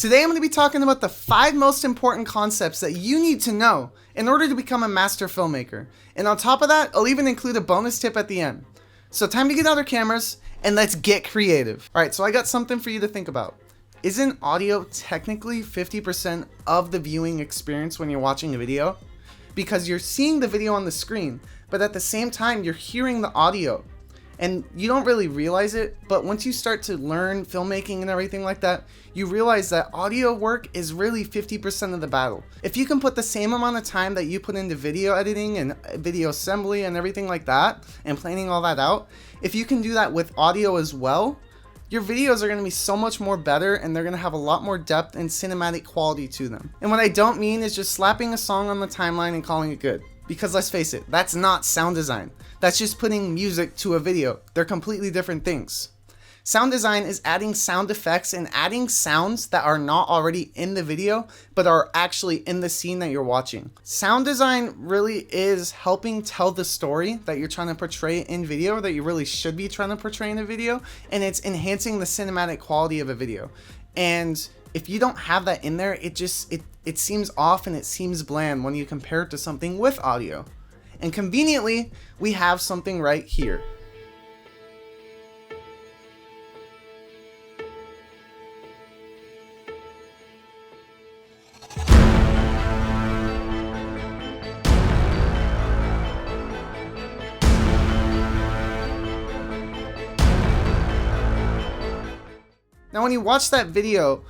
Today I'm going to be talking about the 5 most important concepts that you need to know in order to become a master filmmaker. And on top of that, I'll even include a bonus tip at the end. So time to get out our cameras and let's get creative. Alright, so I got something for you to think about. Isn't audio technically 50% of the viewing experience when you're watching a video? Because you're seeing the video on the screen, but at the same time you're hearing the audio. And you don't really realize it, but once you start to learn filmmaking and everything like that, you realize that audio work is really 50% of the battle. If you can put the same amount of time that you put into video editing and video assembly and everything like that, and planning all that out, if you can do that with audio as well, your videos are going to be so much more better and they're going to have a lot more depth and cinematic quality to them. And what I don't mean is just slapping a song on the timeline and calling it good. Because let's face it, that's not sound design. That's just putting music to a video. They're completely different things. Sound design is adding sound effects and adding sounds that are not already in the video, but are actually in the scene that you're watching. Sound design really is helping tell the story that you're trying to portray in video, that you really should be trying to portray in a video, and it's enhancing the cinematic quality of a video. And if you don't have that in there, it seems off and it seems bland when you compare it to something with audio. And conveniently, we have something right here. Now when you watch that video,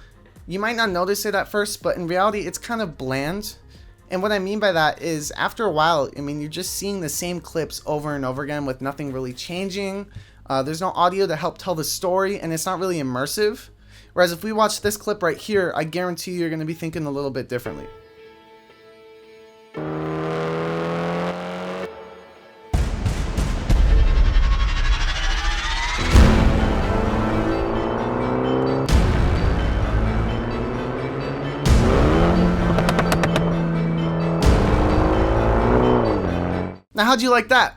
you might not notice it at first, but in reality it's kind of bland. And what I mean by that is after a while, you're just seeing the same clips over and over again with nothing really changing. There's no audio to help tell the story and it's not really immersive. Whereas if we watch this clip right here, I guarantee you're going to be thinking a little bit differently. Now, how'd you like that?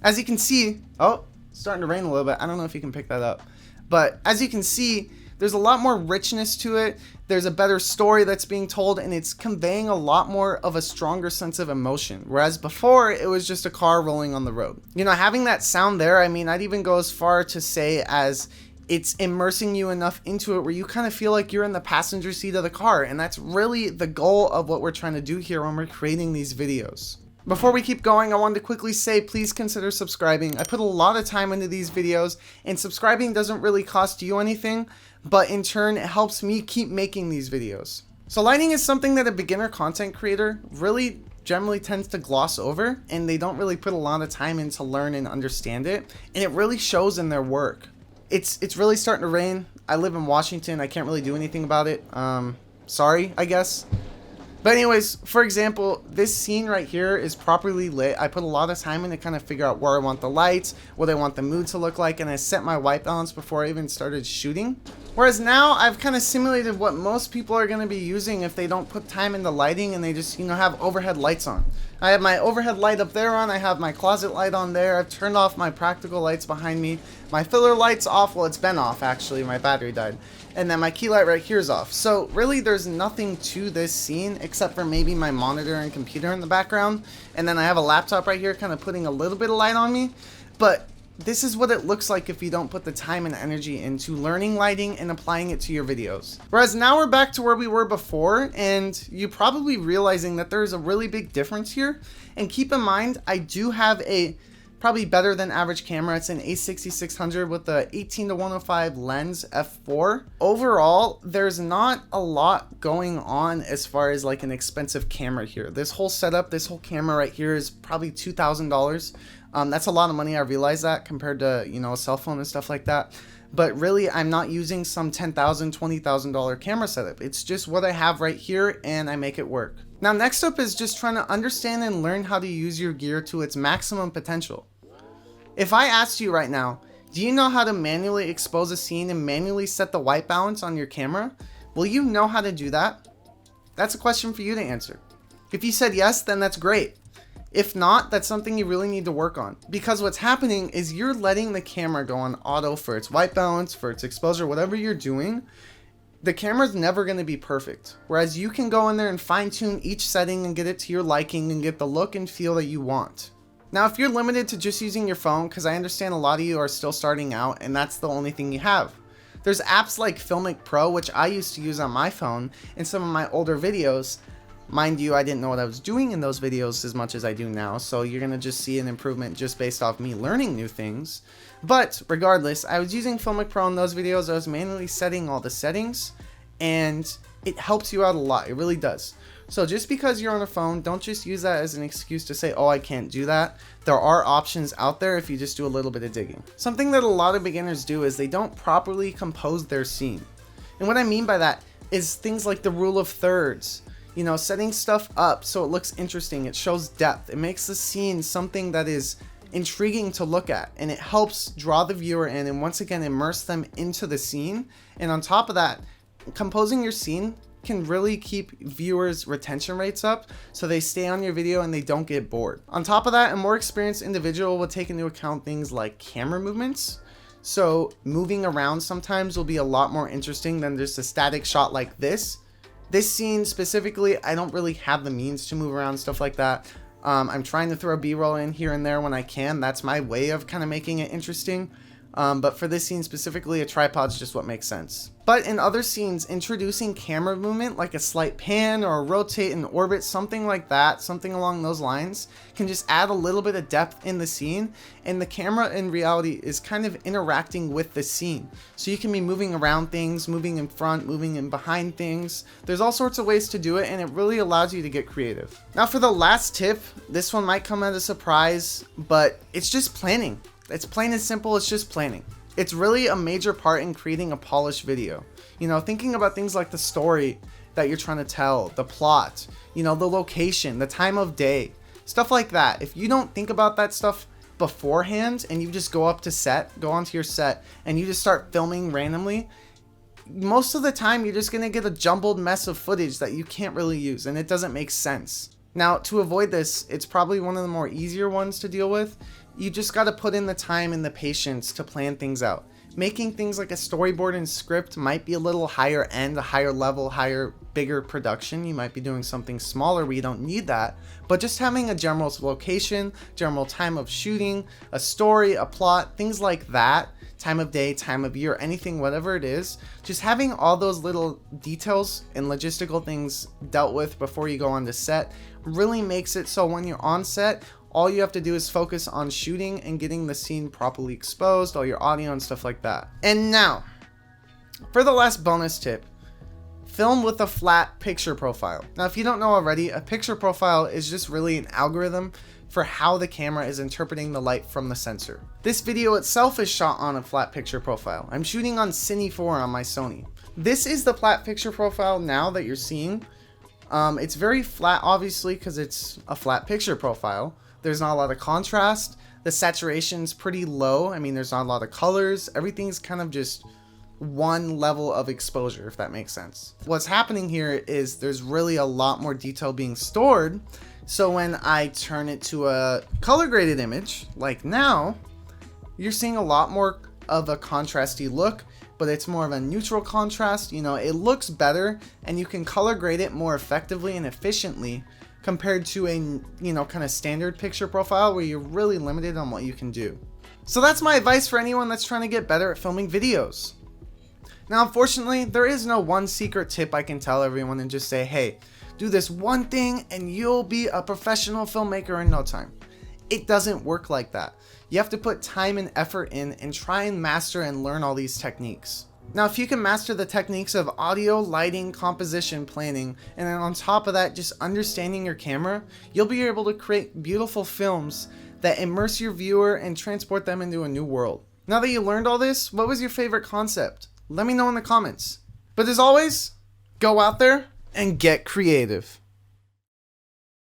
As you can see, oh, it's starting to rain a little bit. I don't know if you can pick that up. But as you can see, there's a lot more richness to it. There's a better story that's being told, and it's conveying a lot more of a stronger sense of emotion. Whereas before, it was just a car rolling on the road. Having that sound there, I'd even go as far to say as it's immersing you enough into it where you kind of feel like you're in the passenger seat of the car. And that's really the goal of what we're trying to do here when we're creating these videos. Before we keep going, I wanted to quickly say please consider subscribing. I put a lot of time into these videos, and subscribing doesn't really cost you anything, but in turn it helps me keep making these videos. So lighting is something that a beginner content creator really generally tends to gloss over, and they don't really put a lot of time in to learn and understand it, and it really shows in their work. It's really starting to rain. I live in Washington. I can't really do anything about it. Sorry, I guess. But anyways, for example, this scene right here is properly lit. I put a lot of time in to kind of figure out where I want the lights, what I want the mood to look like, and I set my white balance before I even started shooting. Whereas now I've kind of simulated what most people are going to be using if they don't put time into lighting and they just, have overhead lights on. I have my overhead light up there on, I have my closet light on there, I've turned off my practical lights behind me, my filler light's off, well it's been off actually, my battery died, and then my key light right here is off. So really there's nothing to this scene except for maybe my monitor and computer in the background, and then I have a laptop right here kind of putting a little bit of light on me, but this is what it looks like if you don't put the time and energy into learning lighting and applying it to your videos. Whereas now we're back to where we were before, and you're probably realizing that there's a really big difference here. And keep in mind, I do have a probably better than average camera. It's an A6600 with the 18-105 lens f4. Overall, there's not a lot going on as far as like an expensive camera here. This whole setup, this whole camera right here is probably $2,000. That's a lot of money. I realize that compared to, a cell phone and stuff like that. But really, I'm not using some $10,000, $20,000 camera setup. It's just what I have right here and I make it work. Now, next up is just trying to understand and learn how to use your gear to its maximum potential. If I asked you right now, do you know how to manually expose a scene and manually set the white balance on your camera? Will you know how to do that? That's a question for you to answer. If you said yes, then that's great. If not, that's something you really need to work on, because what's happening is you're letting the camera go on auto for its white balance, for its exposure, whatever you're doing, The camera's never going to be perfect, whereas you can go in there and fine tune each setting and get it to your liking and get the look and feel that you want. Now, if you're limited to just using your phone, because I understand a lot of you are still starting out and that's the only thing you have, there's apps like Filmmaker Pro, which I used to use on my phone in some of my older videos. Mind you, I didn't know what I was doing in those videos as much as I do now, so you're going to just see an improvement just based off me learning new things. But regardless, I was using Filmmaker Pro in those videos. I was manually setting all the settings, and it helps you out a lot. It really does. So just because you're on a phone, don't just use that as an excuse to say, oh, I can't do that. There are options out there if you just do a little bit of digging. Something that a lot of beginners do is they don't properly compose their scene. And what I mean by that is things like the rule of thirds. You know, setting stuff up so it looks interesting. It shows depth. It makes the scene something that is intriguing to look at, and it helps draw the viewer in and once again immerse them into the scene. And on top of that, composing your scene can really keep viewers' retention rates up so they stay on your video and they don't get bored. On top of that, a more experienced individual will take into account things like camera movements. So moving around sometimes will be a lot more interesting than just a static shot like this. This scene specifically, I don't really have the means to move around, stuff like that. I'm trying to throw B-roll in here and there when I can. That's my way of kind of making it interesting. But for this scene specifically, a tripod's just what makes sense. But in other scenes, introducing camera movement like a slight pan or a rotate and orbit, something like that, something along those lines, can just add a little bit of depth in the scene. And the camera in reality is kind of interacting with the scene. So you can be moving around things, moving in front, moving in behind things. There's all sorts of ways to do it, and it really allows you to get creative. Now for the last tip, this one might come as a surprise, but it's just planning. It's plain and simple, it's just planning. It's really a major part in creating a polished video. You know, thinking about things like the story that you're trying to tell, the plot, you know, the location, the time of day, stuff like that. If you don't think about that stuff beforehand and you just go onto your set and you just start filming randomly, most of the time you're just gonna get a jumbled mess of footage that you can't really use and it doesn't make sense. Now, to avoid this, it's probably one of the more easier ones to deal with. You just got to put in the time and the patience to plan things out. Making things like a storyboard and script might be a little higher end, a higher level, bigger production. You might be doing something smaller where you don't need that. But just having a general location, general time of shooting, a story, a plot, things like that, time of day, time of year, anything, whatever it is, just having all those little details and logistical things dealt with before you go on the set really makes it so when you're on set, all you have to do is focus on shooting and getting the scene properly exposed, all your audio and stuff like that. And now, for the last bonus tip, film with a flat picture profile. Now, if you don't know already, a picture profile is just really an algorithm for how the camera is interpreting the light from the sensor. This video itself is shot on a flat picture profile. I'm shooting on Cine 4 on my Sony. This is the flat picture profile now that you're seeing. It's very flat, obviously, because it's a flat picture profile. There's not a lot of contrast. The saturation's pretty low. I mean, there's not a lot of colors. Everything's kind of just one level of exposure, if that makes sense. What's happening here is there's really a lot more detail being stored. So when I turn it to a color graded image, like now, you're seeing a lot more of a contrasty look, but it's more of a neutral contrast. You know, it looks better and you can color grade it more effectively and efficiently compared to a, you know, kind of standard picture profile where you're really limited on what you can do. So that's my advice for anyone that's trying to get better at filming videos. Now, unfortunately, there is no one secret tip I can tell everyone and just say, hey, do this one thing and you'll be a professional filmmaker in no time. It doesn't work like that. You have to put time and effort in and try and master and learn all these techniques. Now, if you can master the techniques of audio, lighting, composition, planning, and then on top of that, just understanding your camera, you'll be able to create beautiful films that immerse your viewer and transport them into a new world. Now that you learned all this, what was your favorite concept? Let me know in the comments. But as always, go out there and get creative.